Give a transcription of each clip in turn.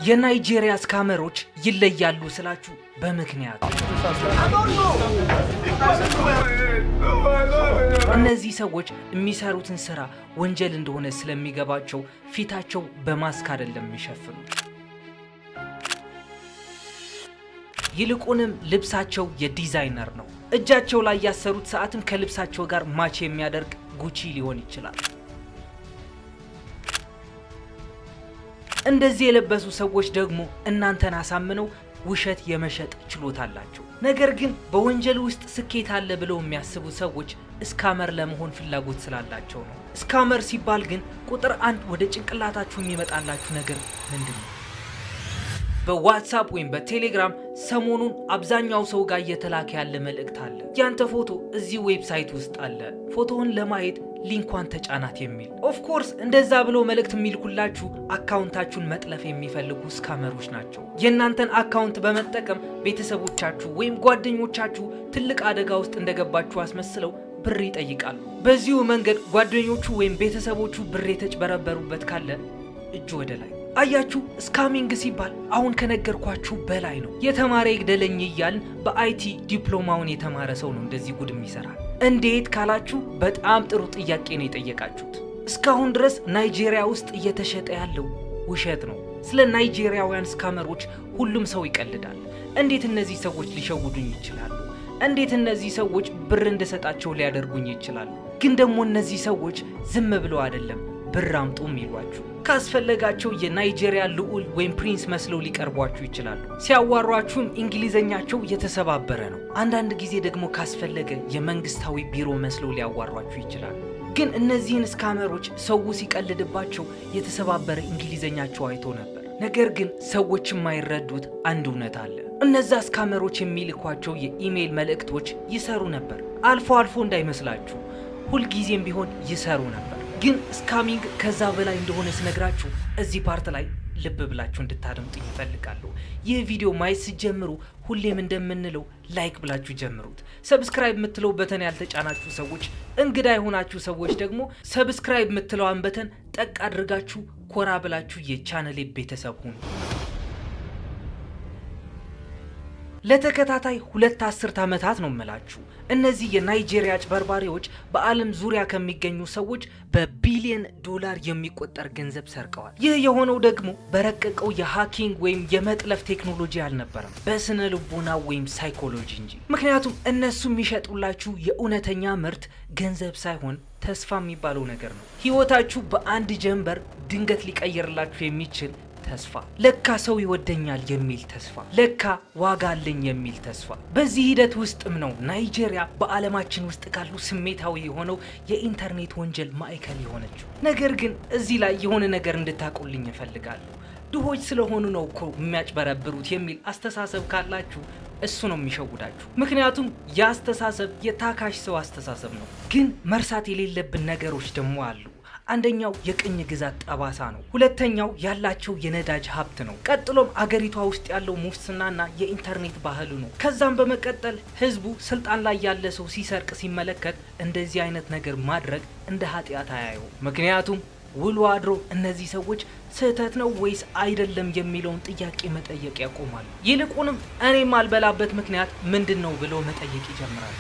የናይጄሪያ ስካመሮች ይለያሉ ስላችሁ በምክንያት እነዚህ ሰዎች የሚሰሩትን ስራ ወንጀል እንደሆነ ስለሚገባቸው ፊታቸው በማስክ አይደለም የሚሸፍኑት። ይልቁንም ልብሳቸው የዲዛይነር ነው። እጃቸው ላይ ያሰሩት ሰዓትም ከልብሳቸው ጋር ማች የሚያደርግ ጉቺ ሊሆን ይችላል። እንደዚህ የለበሱ ሰዎች ደግሞ እናንተን አሳምነው ውሸት የመሸጥ ችሎታ አላቸው። ነገር ግን በወንጀል ውስጥ ስኬት አለ ብለው የሚያስቡ ሰዎች ስካመር ለመሆን ፍላጎት ስላላቸው ነው። ስካመር ሲባል ግን ቁጥር 1 ወደ ጭንቅላታችሁ የሚመጣላችሁ ነገር ምንድነው? በዋትስአፕ ወይም በቴሌግራም ሰሞኑን አብዛኛው ሰው ጋር እየተላከ ያለ መልእክት አለ። ያንተ ፎቶ እዚህ ዌብሳይት ውስጥ አለ፣ ፎቶውን ለማየት ሊንኳን ተጫናት የሚል። ኦፍ ኮርስ እንደዛ ብሎ መልእክት የሚልኩላችሁ አካውንታችሁን መጥለፍ የሚፈልጉ ስካመሮች ናቸው። የእናንተን አካውንት በመጠቀም ቤተሰቦቻችሁ ወይም ጓደኞቻችሁ ትልቅ አደጋ ውስጥ እንደገባችሁ አስመስለው ብር ይጠይቃሉ። በዚሁ መንገድ ጓደኞቹ ወይም ቤተሰቦቹ ብር የተጭበረበሩበት ካለ እጁ ወደ ላይ። አያችሁ፣ ስካሚንግ ሲባል አሁን ከነገርኳችሁ በላይ ነው። የተማረ ይግደለኝ እያልን በአይቲ ዲፕሎማውን የተማረ ሰው ነው እንደዚህ ጉድ የሚሰራል። እንዴት ካላችሁ በጣም ጥሩ ጥያቄ ነው የጠየቃችሁት። እስካሁን ድረስ ናይጄሪያ ውስጥ እየተሸጠ ያለው ውሸት ነው። ስለ ናይጄሪያውያን ስካመሮች ሁሉም ሰው ይቀልዳል። እንዴት እነዚህ ሰዎች ሊሸውዱኝ ይችላሉ? እንዴት እነዚህ ሰዎች ብር እንደሰጣቸው ሊያደርጉኝ ይችላሉ? ግን ደግሞ እነዚህ ሰዎች ዝም ብለው አይደለም ብር አምጡ የሚሏችሁ። ካስፈለጋቸው የናይጄሪያ ልዑል ወይም ፕሪንስ መስለው ሊቀርቧችሁ ይችላሉ። ሲያዋሯችሁም እንግሊዘኛቸው የተሰባበረ ነው። አንዳንድ ጊዜ ደግሞ ካስፈለገ የመንግስታዊ ቢሮ መስለው ሊያዋሯችሁ ይችላሉ። ግን እነዚህን ስካመሮች ሰው ሲቀልድባቸው የተሰባበረ እንግሊዘኛቸው አይቶ ነበር። ነገር ግን ሰዎች የማይረዱት አንድ እውነት አለ። እነዛ ስካመሮች የሚልኳቸው የኢሜይል መልእክቶች ይሰሩ ነበር። አልፎ አልፎ እንዳይመስላችሁ፣ ሁልጊዜም ቢሆን ይሰሩ ነበር። ግን ስካሚንግ ከዛ በላይ እንደሆነ ስነግራችሁ እዚህ ፓርት ላይ ልብ ብላችሁ እንድታደምጡ ይፈልጋሉ። ይህ ቪዲዮ ማየት ሲጀምሩ ሁሌም እንደምንለው ላይክ ብላችሁ ጀምሩት። ሰብስክራይብ የምትለው በተን ያልተጫናችሁ ሰዎች፣ እንግዳ የሆናችሁ ሰዎች ደግሞ ሰብስክራይብ የምትለዋን በተን ጠቅ አድርጋችሁ ኮራ ብላችሁ የቻናሌ ቤተሰብ ሁኑ። ለተከታታይ 2 አስርት ዓመታት ነው የምላችሁ እነዚህ የናይጄሪያ አጭበርባሪዎች በዓለም ዙሪያ ከሚገኙ ሰዎች በቢሊየን ዶላር የሚቆጠር ገንዘብ ሰርቀዋል። ይህ የሆነው ደግሞ በረቀቀው የሃኪንግ ወይም የመጥለፍ ቴክኖሎጂ አልነበረም፣ በስነ ልቦና ወይም ሳይኮሎጂ እንጂ። ምክንያቱም እነሱ የሚሸጡላችሁ የእውነተኛ ምርት ገንዘብ ሳይሆን ተስፋ የሚባለው ነገር ነው። ህይወታችሁ በአንድ ጀንበር ድንገት ሊቀይርላችሁ የሚችል ተስፋ፣ ለካ ሰው ይወደኛል የሚል ተስፋ፣ ለካ ዋጋ አለኝ የሚል ተስፋ። በዚህ ሂደት ውስጥም ነው ናይጄሪያ በዓለማችን ውስጥ ካሉ ስሜታዊ የሆነው የኢንተርኔት ወንጀል ማዕከል የሆነችው። ነገር ግን እዚህ ላይ የሆነ ነገር እንድታቁልኝ እፈልጋለሁ። ድሆች ስለሆኑ ነው እኮ የሚያጭበረብሩት የሚል አስተሳሰብ ካላችሁ እሱ ነው የሚሸውዳችሁ። ምክንያቱም የአስተሳሰብ የታካሽ ሰው አስተሳሰብ ነው። ግን መርሳት የሌለብን ነገሮች ደግሞ አሉ። አንደኛው የቅኝ ግዛት ጠባሳ ነው። ሁለተኛው ያላቸው የነዳጅ ሀብት ነው። ቀጥሎም አገሪቷ ውስጥ ያለው ሙስናና የኢንተርኔት ባህሉ ነው። ከዛም በመቀጠል ህዝቡ ስልጣን ላይ ያለ ሰው ሲሰርቅ ሲመለከት እንደዚህ አይነት ነገር ማድረግ እንደ ኃጢአት አያየው። ምክንያቱም ውሎ አድሮ እነዚህ ሰዎች ስህተት ነው ወይስ አይደለም የሚለውን ጥያቄ መጠየቅ ያቆማሉ። ይልቁንም እኔ ማልበላበት ምክንያት ምንድን ነው ብለው መጠየቅ ይጀምራሉ።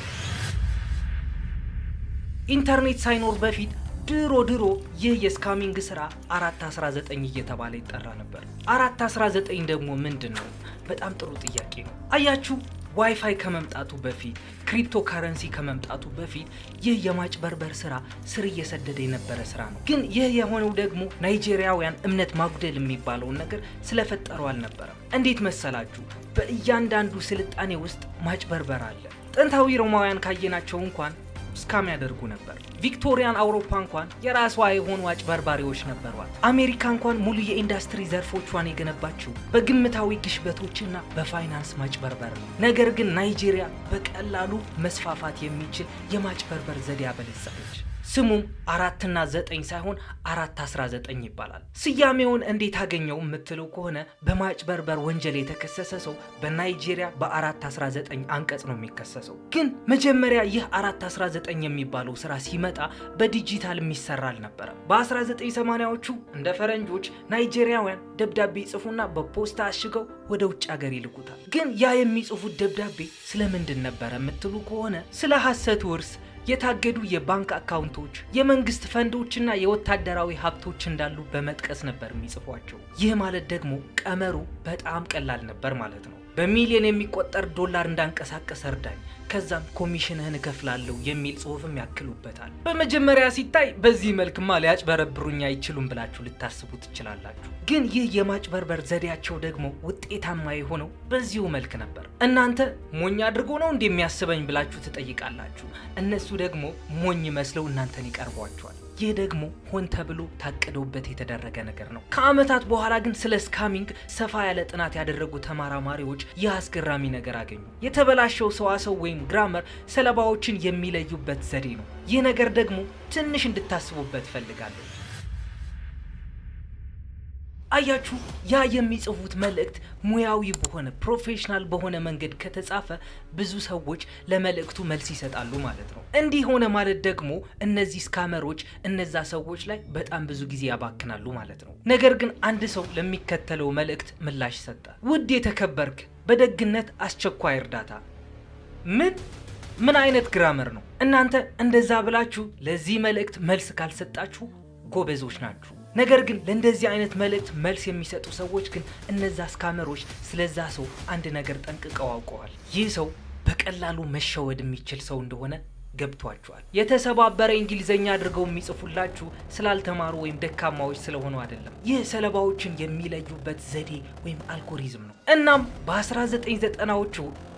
ኢንተርኔት ሳይኖር በፊት ድሮ ይህ የስካሚንግ ስራ 419 እየተባለ ይጠራ ነበር። 419 ደግሞ ምንድን ነው? በጣም ጥሩ ጥያቄ ነው። አያችሁ፣ ዋይፋይ ከመምጣቱ በፊት ክሪፕቶ ካረንሲ ከመምጣቱ በፊት ይህ የማጭበርበር ስራ ስር እየሰደደ የነበረ ስራ ነው። ግን ይህ የሆነው ደግሞ ናይጄሪያውያን እምነት ማጉደል የሚባለውን ነገር ስለፈጠሩ አልነበረም። እንዴት መሰላችሁ? በእያንዳንዱ ስልጣኔ ውስጥ ማጭበርበር አለ። ጥንታዊ ሮማውያን ካየናቸው እንኳን ስካም ያደርጉ ነበር። ቪክቶሪያን አውሮፓ እንኳን የራሷ የሆኑ አጭበርባሪዎች ነበሯት። አሜሪካ እንኳን ሙሉ የኢንዱስትሪ ዘርፎቿን የገነባችው በግምታዊ ግሽበቶችና በፋይናንስ ማጭበርበር ነው። ነገር ግን ናይጄሪያ በቀላሉ መስፋፋት የሚችል የማጭበርበር ዘዴ አበለጸገች። ስሙም 4-9 ሳይሆን 419 ይባላል። ስያሜውን እንዴት አገኘው የምትሉ ከሆነ በማጭበርበር ወንጀል የተከሰሰ ሰው በናይጄሪያ በ419 አንቀጽ ነው የሚከሰሰው። ግን መጀመሪያ ይህ 419 የሚባለው ስራ ሲመጣ በዲጂታል የሚሰራ አልነበረም። በ1980ዎቹ እንደ ፈረንጆች ናይጄሪያውያን ደብዳቤ ይጽፉና በፖስታ አሽገው ወደ ውጭ ሀገር ይልኩታል። ግን ያ የሚጽፉት ደብዳቤ ስለምንድን ነበረ የምትሉ ከሆነ ስለ ሐሰት ውርስ፣ የታገዱ የባንክ አካውንቶች፣ የመንግስት ፈንዶችና የወታደራዊ ሀብቶች እንዳሉ በመጥቀስ ነበር የሚጽፏቸው። ይህ ማለት ደግሞ ቀመሩ በጣም ቀላል ነበር ማለት ነው። በሚሊዮን የሚቆጠር ዶላር እንዳንቀሳቀስ እርዳኝ፣ ከዛም ኮሚሽንህን እከፍላለሁ የሚል ጽሁፍም ያክሉበታል። በመጀመሪያ ሲታይ በዚህ መልክማ ሊያጭበረብሩኝ አይችሉም ብላችሁ ልታስቡ ትችላላችሁ። ግን ይህ የማጭበርበር ዘዴያቸው ደግሞ ውጤታማ የሆነው በዚሁ መልክ ነበር። እናንተ ሞኝ አድርጎ ነው እንደሚያስበኝ ብላችሁ ትጠይቃላችሁ። እነሱ ደግሞ ሞኝ መስለው እናንተን ይቀርቧቸዋል። ይህ ደግሞ ሆን ተብሎ ታቅዶበት የተደረገ ነገር ነው። ከአመታት በኋላ ግን ስለ ስካሚንግ ሰፋ ያለ ጥናት ያደረጉ ተመራማሪዎች ይህ አስገራሚ ነገር አገኙ። የተበላሸው ሰዋሰው ወይም ግራመር ሰለባዎችን የሚለዩበት ዘዴ ነው። ይህ ነገር ደግሞ ትንሽ እንድታስቡበት ፈልጋለሁ። አያችሁ፣ ያ የሚጽፉት መልእክት ሙያዊ በሆነ ፕሮፌሽናል በሆነ መንገድ ከተጻፈ ብዙ ሰዎች ለመልእክቱ መልስ ይሰጣሉ ማለት ነው። እንዲህ ሆነ ማለት ደግሞ እነዚህ ስካመሮች እነዛ ሰዎች ላይ በጣም ብዙ ጊዜ ያባክናሉ ማለት ነው። ነገር ግን አንድ ሰው ለሚከተለው መልእክት ምላሽ ሰጠ። ውድ የተከበርክ፣ በደግነት አስቸኳይ እርዳታ። ምን አይነት ግራመር ነው? እናንተ እንደዛ ብላችሁ ለዚህ መልእክት መልስ ካልሰጣችሁ ጎበዞች ናችሁ። ነገር ግን ለእንደዚህ አይነት መልእክት መልስ የሚሰጡ ሰዎች ግን እነዛ ስካመሮች ስለዛ ሰው አንድ ነገር ጠንቅቀው አውቀዋል። ይህ ሰው በቀላሉ መሸወድ የሚችል ሰው እንደሆነ ገብቷቸዋል። የተሰባበረ እንግሊዘኛ አድርገው የሚጽፉላችሁ ስላልተማሩ ወይም ደካማዎች ስለሆኑ አይደለም። ይህ ሰለባዎችን የሚለዩበት ዘዴ ወይም አልጎሪዝም ነው። እናም በ1990ዎቹ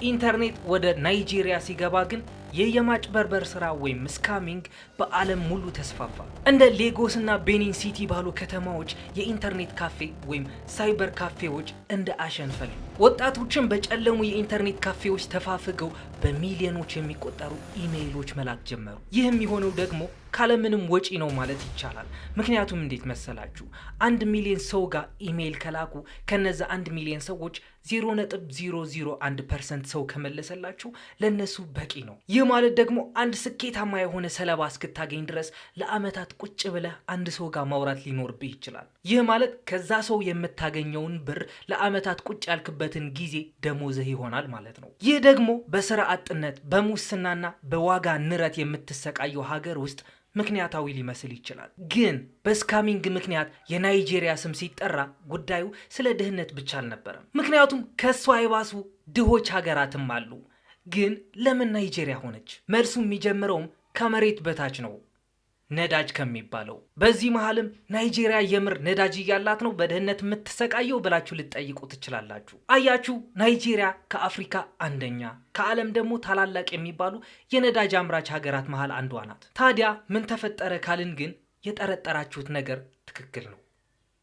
ኢንተርኔት ወደ ናይጄሪያ ሲገባ ግን ይህ የማጭበርበር ስራ ወይም ስካሚንግ በዓለም ሙሉ ተስፋፋ። እንደ ሌጎስ እና ቤኒን ሲቲ ባሉ ከተማዎች የኢንተርኔት ካፌ ወይም ሳይበር ካፌዎች እንደ አሸን ፈሉ። ወጣቶችን በጨለሙ የኢንተርኔት ካፌዎች ተፋፍገው በሚሊዮኖች የሚቆጠሩ ኢሜይሎች መላክ ጀመሩ። ይህም የሆነው ደግሞ ካለምንም ወጪ ነው ማለት ይቻላል። ምክንያቱም እንዴት መሰላችሁ? 1 ሚሊዮን ሰው ጋር ኢሜይል ከላኩ ከነዛ 1 ሚሊዮን ሰዎች 0.001% ሰው ከመለሰላችሁ ለነሱ በቂ ነው። ይህ ማለት ደግሞ አንድ ስኬታማ የሆነ ሰለባ እስክታገኝ ድረስ ለአመታት ቁጭ ብለህ አንድ ሰው ጋር ማውራት ሊኖርብህ ይችላል። ይህ ማለት ከዛ ሰው የምታገኘውን ብር ለአመታት ቁጭ ያልክበትን ጊዜ ደሞዝህ ይሆናል ማለት ነው። ይህ ደግሞ በስራ አጥነት፣ በሙስናና በዋጋ ንረት የምትሰቃየው ሀገር ውስጥ ምክንያታዊ ሊመስል ይችላል። ግን በስካሚንግ ምክንያት የናይጄሪያ ስም ሲጠራ ጉዳዩ ስለ ድህነት ብቻ አልነበረም። ምክንያቱም ከሷ የባሱ ድሆች ሀገራትም አሉ። ግን ለምን ናይጄሪያ ሆነች? መልሱ የሚጀምረውም ከመሬት በታች ነው፣ ነዳጅ ከሚባለው። በዚህ መሃልም ናይጄሪያ የምር ነዳጅ እያላት ነው በድህነት የምትሰቃየው ብላችሁ ልትጠይቁ ትችላላችሁ። አያችሁ፣ ናይጄሪያ ከአፍሪካ አንደኛ፣ ከዓለም ደግሞ ታላላቅ የሚባሉ የነዳጅ አምራች ሀገራት መሃል አንዷ ናት። ታዲያ ምን ተፈጠረ ካልን ግን የጠረጠራችሁት ነገር ትክክል ነው፣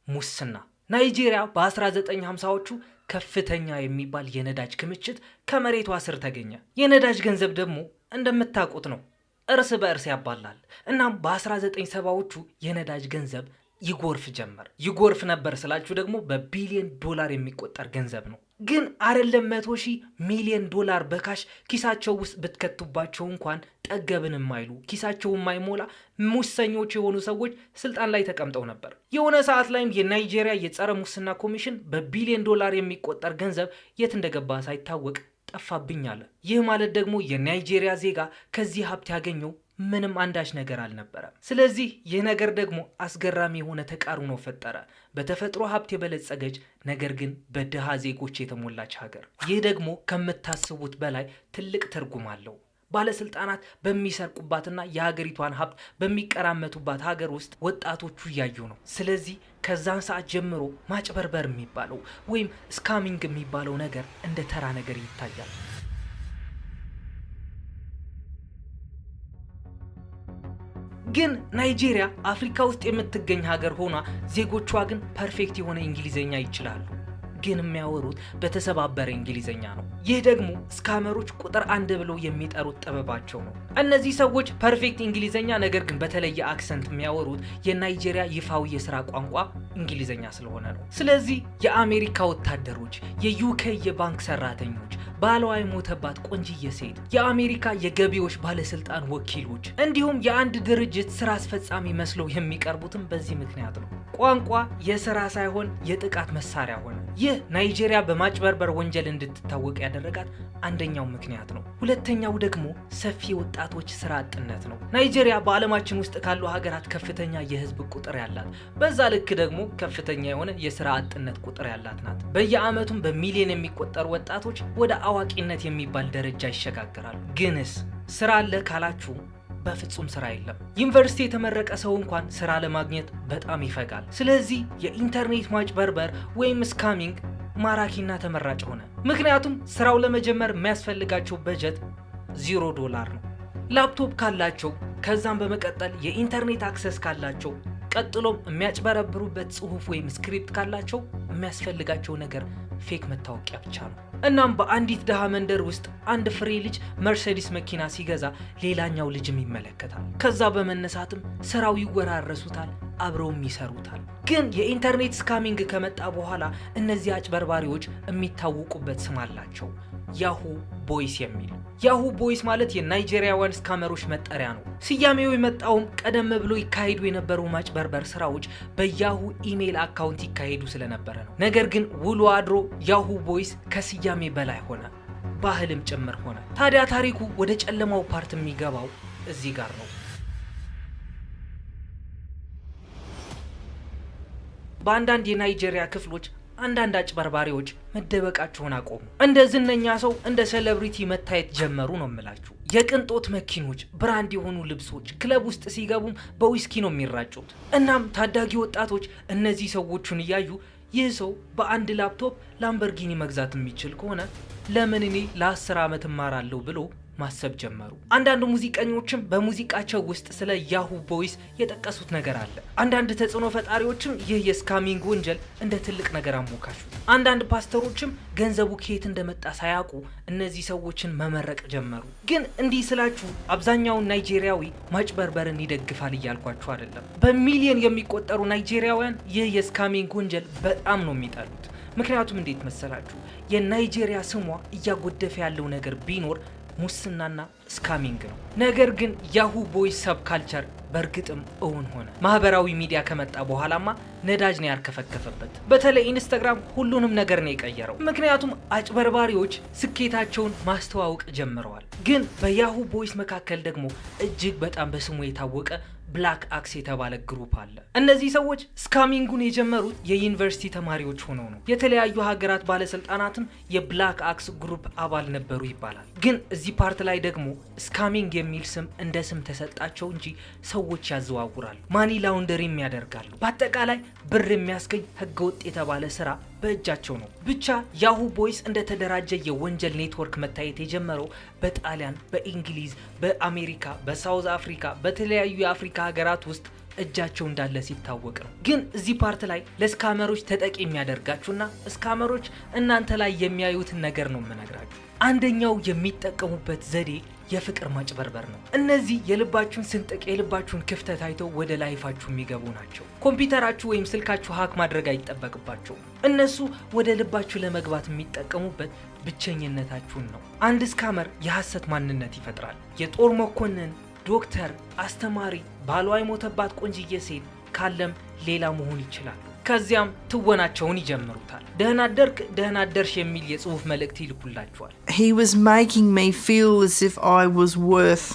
ሙስና። ናይጄሪያ በ1950ዎቹ ከፍተኛ የሚባል የነዳጅ ክምችት ከመሬቷ ስር ተገኘ። የነዳጅ ገንዘብ ደግሞ እንደምታውቁት ነው፣ እርስ በእርስ ያባላል። እናም በ1970ዎቹ የነዳጅ ገንዘብ ይጎርፍ ጀመር። ይጎርፍ ነበር ስላችሁ ደግሞ በቢሊዮን ዶላር የሚቆጠር ገንዘብ ነው። ግን አይደለም 100 ሺህ ሚሊዮን ዶላር በካሽ ኪሳቸው ውስጥ ብትከቱባቸው እንኳን ጠገብን የማይሉ ኪሳቸው የማይሞላ ሙሰኞች የሆኑ ሰዎች ስልጣን ላይ ተቀምጠው ነበር። የሆነ ሰዓት ላይም የናይጄሪያ የጸረ ሙስና ኮሚሽን በቢሊዮን ዶላር የሚቆጠር ገንዘብ የት እንደገባ ሳይታወቅ ጠፋብኝ አለ። ይህ ማለት ደግሞ የናይጄሪያ ዜጋ ከዚህ ሀብት ያገኘው ምንም አንዳች ነገር አልነበረም። ስለዚህ ይህ ነገር ደግሞ አስገራሚ የሆነ ተቃርኖ ፈጠረ። በተፈጥሮ ሀብት የበለጸገች ነገር ግን በድሃ ዜጎች የተሞላች ሀገር። ይህ ደግሞ ከምታስቡት በላይ ትልቅ ትርጉም አለው። ባለስልጣናት በሚሰርቁባትና የሀገሪቷን ሀብት በሚቀራመቱባት ሀገር ውስጥ ወጣቶቹ እያዩ ነው። ስለዚህ ከዛን ሰዓት ጀምሮ ማጭበርበር የሚባለው ወይም ስካሚንግ የሚባለው ነገር እንደ ተራ ነገር ይታያል። ግን ናይጄሪያ አፍሪካ ውስጥ የምትገኝ ሀገር ሆኗ ዜጎቿ ግን ፐርፌክት የሆነ እንግሊዘኛ ይችላሉ። ግን የሚያወሩት በተሰባበረ እንግሊዘኛ ነው። ይህ ደግሞ ስካመሮች ቁጥር 1 ብለው የሚጠሩት ጥበባቸው ነው። እነዚህ ሰዎች ፐርፌክት እንግሊዘኛ ነገር ግን በተለየ አክሰንት የሚያወሩት የናይጄሪያ ይፋዊ የስራ ቋንቋ እንግሊዘኛ ስለሆነ ነው። ስለዚህ የአሜሪካ ወታደሮች፣ የዩኬ የባንክ ሰራተኞች፣ ባሏ የሞተባት ቆንጅዬ ሴት፣ የአሜሪካ የገቢዎች ባለስልጣን ወኪሎች እንዲሁም የአንድ ድርጅት ስራ አስፈጻሚ መስለው የሚቀርቡትም በዚህ ምክንያት ነው። ቋንቋ የስራ ሳይሆን የጥቃት መሳሪያ ሆነ። ይህ ናይጄሪያ በማጭበርበር ወንጀል እንድትታወቅ ያደረጋት አንደኛው ምክንያት ነው። ሁለተኛው ደግሞ ሰፊ ወጣቶች ስራ አጥነት ነው። ናይጄሪያ በዓለማችን ውስጥ ካሉ ሀገራት ከፍተኛ የህዝብ ቁጥር ያላት፣ በዛ ልክ ደግሞ ከፍተኛ የሆነ የስራ አጥነት ቁጥር ያላት ናት። በየአመቱም በሚሊዮን የሚቆጠሩ ወጣቶች ወደ አዋቂነት የሚባል ደረጃ ይሸጋግራሉ። ግንስ ስራ አለ ካላችሁ በፍጹም ስራ የለም። ዩኒቨርሲቲ የተመረቀ ሰው እንኳን ስራ ለማግኘት በጣም ይፈጋል። ስለዚህ የኢንተርኔት ማጭበርበር ወይም ስካሚንግ ማራኪና ተመራጭ ሆነ። ምክንያቱም ስራው ለመጀመር የሚያስፈልጋቸው በጀት $0 ነው። ላፕቶፕ ካላቸው፣ ከዛም በመቀጠል የኢንተርኔት አክሰስ ካላቸው፣ ቀጥሎም የሚያጭበረብሩበት ጽሁፍ ወይም ስክሪፕት ካላቸው የሚያስፈልጋቸው ነገር ፌክ መታወቂያ ብቻ ነው። እናም በአንዲት ደሃ መንደር ውስጥ አንድ ፍሬ ልጅ መርሴዲስ መኪና ሲገዛ ሌላኛው ልጅም ይመለከታል። ከዛ በመነሳትም ስራው ይወራረሱታል፣ አብረውም ይሰሩታል። ግን የኢንተርኔት ስካሚንግ ከመጣ በኋላ እነዚህ አጭበርባሪዎች የሚታወቁበት ስም አላቸው፣ ያሁ ቦይስ የሚል። ያሁ ቦይስ ማለት የናይጄሪያውያን ስካመሮች መጠሪያ ነው። ስያሜው የመጣውም ቀደም ብሎ ይካሄዱ የነበሩ ማጭበርበር ስራዎች በያሁ ኢሜይል አካውንት ይካሄዱ ስለነበረ ነው። ነገር ግን ውሎ አድሮ ያሁ ቦይስ ከስያሜ በላይ ሆነ፣ ባህልም ጭምር ሆነ። ታዲያ ታሪኩ ወደ ጨለማው ፓርት የሚገባው እዚህ ጋር ነው። በአንዳንድ የናይጄሪያ ክፍሎች አንዳንድ አጭበርባሪዎች መደበቃቸውን አቆሙ። እንደ ዝነኛ ሰው እንደ ሴሌብሪቲ መታየት ጀመሩ ነው የምላችሁ። የቅንጦት መኪኖች፣ ብራንድ የሆኑ ልብሶች፣ ክለብ ውስጥ ሲገቡም በዊስኪ ነው የሚራጩት። እናም ታዳጊ ወጣቶች እነዚህ ሰዎችን እያዩ ይህ ሰው በአንድ ላፕቶፕ ላምበርጊኒ መግዛት የሚችል ከሆነ ለምን እኔ ለ10 ዓመት እማራለሁ ብሎ ማሰብ ጀመሩ። አንዳንድ ሙዚቀኞችም በሙዚቃቸው ውስጥ ስለ ያሁ ቦይስ የጠቀሱት ነገር አለ። አንዳንድ ተጽዕኖ ፈጣሪዎችም ይህ የስካሚንግ ወንጀል እንደ ትልቅ ነገር አሞካሹት። አንዳንድ ፓስተሮችም ገንዘቡ ከየት እንደመጣ ሳያውቁ እነዚህ ሰዎችን መመረቅ ጀመሩ። ግን እንዲህ ስላችሁ አብዛኛውን ናይጄሪያዊ ማጭበርበርን ይደግፋል እያልኳችሁ አይደለም። በሚሊዮን የሚቆጠሩ ናይጄሪያውያን ይህ የስካሚንግ ወንጀል በጣም ነው የሚጠሉት። ምክንያቱም እንዴት መሰላችሁ? የናይጄሪያ ስሟ እያጎደፈ ያለው ነገር ቢኖር ሙስናና ስካሚንግ ነው። ነገር ግን ያሁ ቦይስ ሰብ ካልቸር በእርግጥም እውን ሆነ። ማህበራዊ ሚዲያ ከመጣ በኋላማ ነዳጅ ነው ያርከፈከፈበት። በተለይ ኢንስታግራም ሁሉንም ነገር ነው የቀየረው። ምክንያቱም አጭበርባሪዎች ስኬታቸውን ማስተዋወቅ ጀምረዋል። ግን በያሁ ቦይስ መካከል ደግሞ እጅግ በጣም በስሙ የታወቀ ብላክ አክስ የተባለ ግሩፕ አለ። እነዚህ ሰዎች ስካሚንጉን የጀመሩት የዩኒቨርሲቲ ተማሪዎች ሆነው ነው። የተለያዩ ሀገራት ባለስልጣናትም የብላክ አክስ ግሩፕ አባል ነበሩ ይባላል። ግን እዚህ ፓርት ላይ ደግሞ ስካሚንግ የሚል ስም እንደ ስም ተሰጣቸው እንጂ ሰዎች ያዘዋውራሉ፣ ማኒ ላውንደሪም ያደርጋሉ። በአጠቃላይ ብር የሚያስገኝ ህገወጥ የተባለ ስራ በእጃቸው ነው። ብቻ ያሁ ቦይስ እንደተደራጀ የወንጀል ኔትወርክ መታየት የጀመረው በጣሊያን፣ በእንግሊዝ፣ በአሜሪካ፣ በሳውዝ አፍሪካ፣ በተለያዩ የአፍሪካ ሀገራት ውስጥ እጃቸው እንዳለ ሲታወቅ ነው። ግን እዚህ ፓርት ላይ ለስካመሮች ተጠቂ የሚያደርጋችሁና ስካመሮች እናንተ ላይ የሚያዩትን ነገር ነው የምነግራችሁ። አንደኛው የሚጠቀሙበት ዘዴ የፍቅር ማጭበርበር ነው። እነዚህ የልባችሁን ስንጥቅ፣ የልባችሁን ክፍተት አይተው ወደ ላይፋችሁ የሚገቡ ናቸው። ኮምፒውተራችሁ ወይም ስልካችሁ ሀክ ማድረግ አይጠበቅባቸውም። እነሱ ወደ ልባችሁ ለመግባት የሚጠቀሙበት ብቸኝነታችሁን ነው። አንድ ስካመር የሐሰት ማንነት ይፈጥራል። የጦር መኮንን፣ ዶክተር፣ አስተማሪ፣ ባሏ የሞተባት ቆንጅዬ ሴት ካለም ሌላ መሆን ይችላሉ። ከዚያም ትወናቸውን ይጀምሩታል። ደህና አደርክ፣ ደህና አደርሽ የሚል የጽሁፍ መልእክት ይልኩላቸዋል። He was making me feel as if I was worth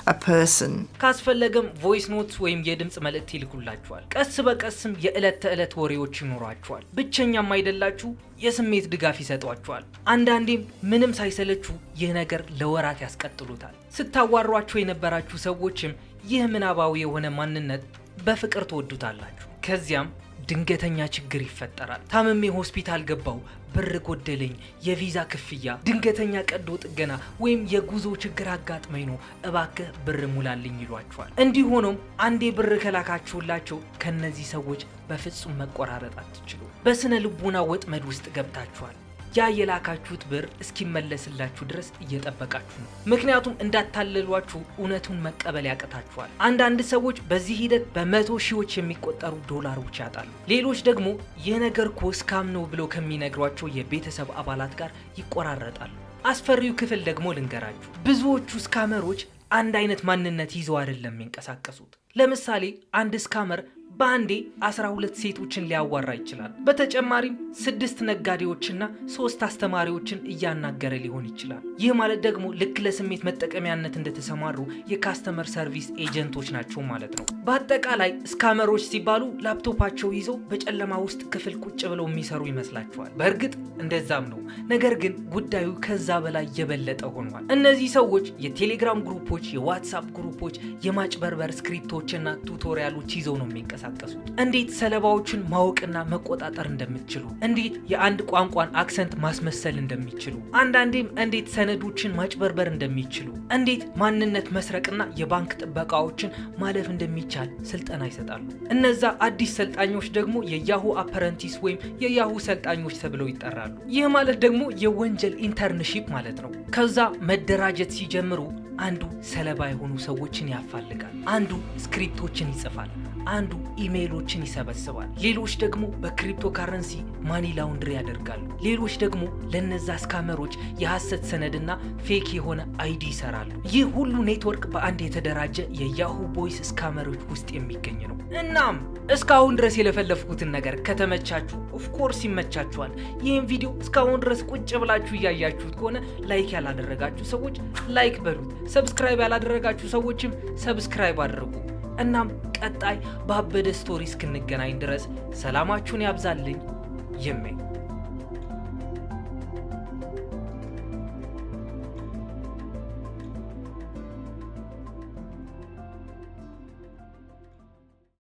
a person. ካስፈለገም ቮይስ ኖት ወይም የድምጽ መልእክት ይልኩላቸዋል። ቀስ በቀስም የዕለት ተዕለት ወሬዎች ይኖራቸዋል። ብቸኛም አይደላችሁ፣ የስሜት ድጋፍ ይሰጧቸዋል። አንዳንዴም ምንም ሳይሰለቹ ይህ ነገር ለወራት ያስቀጥሉታል። ስታዋሯቸው የነበራችሁ ሰዎችም ይህ ምናባዊ የሆነ ማንነት በፍቅር ትወዱታላችሁ። ከዚያም ድንገተኛ ችግር ይፈጠራል። ታምሜ ሆስፒታል ገባው፣ ብር ጎደለኝ፣ የቪዛ ክፍያ፣ ድንገተኛ ቀዶ ጥገና ወይም የጉዞ ችግር አጋጥመኝ ነው፣ እባክህ ብር ሙላልኝ ይሏቸዋል። እንዲህ ሆኖም አንዴ ብር ከላካችሁላቸው ከነዚህ ሰዎች በፍጹም መቆራረጥ አትችሉ። በስነ ልቦና ወጥመድ ውስጥ ገብታችኋል። ያ የላካችሁት ብር እስኪመለስላችሁ ድረስ እየጠበቃችሁ ነው። ምክንያቱም እንዳታለሏችሁ እውነቱን መቀበል ያቅታችኋል። አንዳንድ ሰዎች በዚህ ሂደት በመቶ ሺዎች የሚቆጠሩ ዶላሮች ያጣሉ። ሌሎች ደግሞ ይህ ነገር እኮ ስካም ነው ብለው ከሚነግሯቸው የቤተሰብ አባላት ጋር ይቆራረጣሉ። አስፈሪው ክፍል ደግሞ ልንገራችሁ። ብዙዎቹ ስካመሮች አንድ አይነት ማንነት ይዘው አይደለም የሚንቀሳቀሱት። ለምሳሌ አንድ ስካመር በአንዴ 12 ሴቶችን ሊያዋራ ይችላል። በተጨማሪም 6 ነጋዴዎችና 3 አስተማሪዎችን እያናገረ ሊሆን ይችላል። ይህ ማለት ደግሞ ልክ ለስሜት መጠቀሚያነት እንደተሰማሩ የካስተመር ሰርቪስ ኤጀንቶች ናቸው ማለት ነው። በአጠቃላይ ስካመሮች ሲባሉ ላፕቶፓቸው ይዘው በጨለማ ውስጥ ክፍል ቁጭ ብለው የሚሰሩ ይመስላቸዋል። በእርግጥ እንደዛም ነው። ነገር ግን ጉዳዩ ከዛ በላይ የበለጠ ሆኗል። እነዚህ ሰዎች የቴሌግራም ግሩፖች፣ የዋትሳፕ ግሩፖች፣ የማጭበርበር ስክሪፕቶችና ቱቶሪያሎች ይዘው ነው የሚንቀሳቀሱት። እንዴት ሰለባዎችን ማወቅና መቆጣጠር እንደምትችሉ፣ እንዴት የአንድ ቋንቋን አክሰንት ማስመሰል እንደሚችሉ፣ አንዳንዴም እንዴት ሰነዶችን ማጭበርበር እንደሚችሉ፣ እንዴት ማንነት መስረቅና የባንክ ጥበቃዎችን ማለፍ እንደሚቻል ስልጠና ይሰጣሉ። እነዛ አዲስ ሰልጣኞች ደግሞ የያሁ አፐረንቲስ ወይም የያሁ ሰልጣኞች ተብለው ይጠራሉ። ይህ ማለት ደግሞ የወንጀል ኢንተርንሺፕ ማለት ነው። ከዛ መደራጀት ሲጀምሩ አንዱ ሰለባ የሆኑ ሰዎችን ያፋልጋል፣ አንዱ ስክሪፕቶችን ይጽፋል፣ አንዱ ኢሜይሎችን ይሰበስባል። ሌሎች ደግሞ በክሪፕቶ ካረንሲ ማኒ ላውንድሪ ያደርጋሉ። ሌሎች ደግሞ ለነዛ ስካመሮች የሐሰት ሰነድና ፌክ የሆነ አይዲ ይሰራሉ። ይህ ሁሉ ኔትወርክ በአንድ የተደራጀ የያሁ ቦይስ ስካመሮች ውስጥ የሚገኝ ነው። እናም እስካሁን ድረስ የለፈለፍኩትን ነገር ከተመቻችሁ ኦፍኮርስ ይመቻችኋል። ይህን ቪዲዮ እስካሁን ድረስ ቁጭ ብላችሁ እያያችሁት ከሆነ ላይክ ያላደረጋችሁ ሰዎች ላይክ በሉት፣ ሰብስክራይብ ያላደረጋችሁ ሰዎችም ሰብስክራይብ አድርጉ። እናም ቀጣይ ባበደ ስቶሪ እስክንገናኝ ድረስ ሰላማችሁን ያብዛልኝ። ይሜ